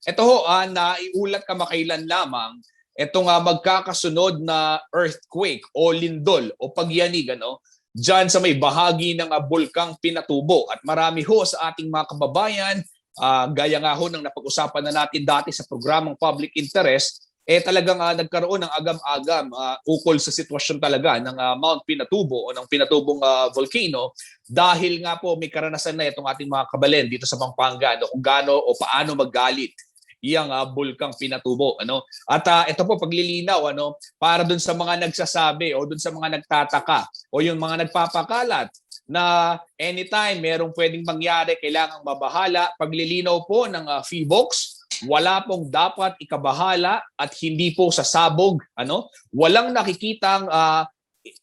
Ito ho, naiulat kamakailan lamang itong magkakasunod na earthquake o lindol o pagyanig dyan sa may bahagi ng Bulkang Pinatubo. At marami ho sa ating mga kababayan, gaya nga ho ng napag-usapan na natin dati sa programang Public Interest, talagang nagkaroon ng agam-agam ukol sa sitwasyon talaga ng Mount Pinatubo o ng Pinatubong volcano, dahil nga po may karanasan na itong ating mga kabalen dito sa Pampanga kung gaano o paano maggalit iyang Bulkang Pinatubo. At ito po paglilinaw para dun sa mga nagsasabi o dun sa mga nagtataka o yung mga nagpapakalat na anytime merong pwedeng mangyari, kailangang mabahala. Paglilinaw po ng PHIVOLCS, wala pong dapat ikabahala at hindi po sasabog. Walang nakikitang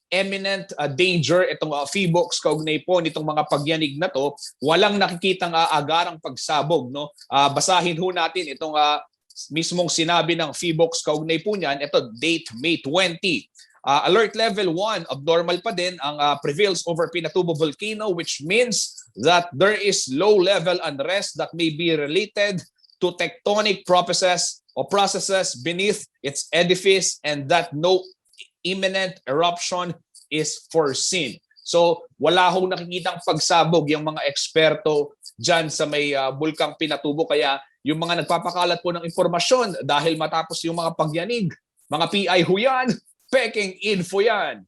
imminent danger itong PHIVOLCS kaugnay po nitong mga pagyanig na to. Walang nakikitang agarang pagsabog. Basahin ho natin itong mismong sinabi ng PHIVOLCS kaugnay po niyan. Ito, date May 20. Alert level 1, abnormal pa din ang prevails over Pinatubo volcano, which means that there is low level unrest that may be related to tectonic processes beneath its edifice, and that no imminent eruption is foreseen. So wala hong nakikitang pagsabog yung mga eksperto dyan sa may Bulkang Pinatubo. Kaya yung mga nagpapakalat po ng impormasyon dahil matapos yung mga pagyanig, mga PI ho yan, peking info yan.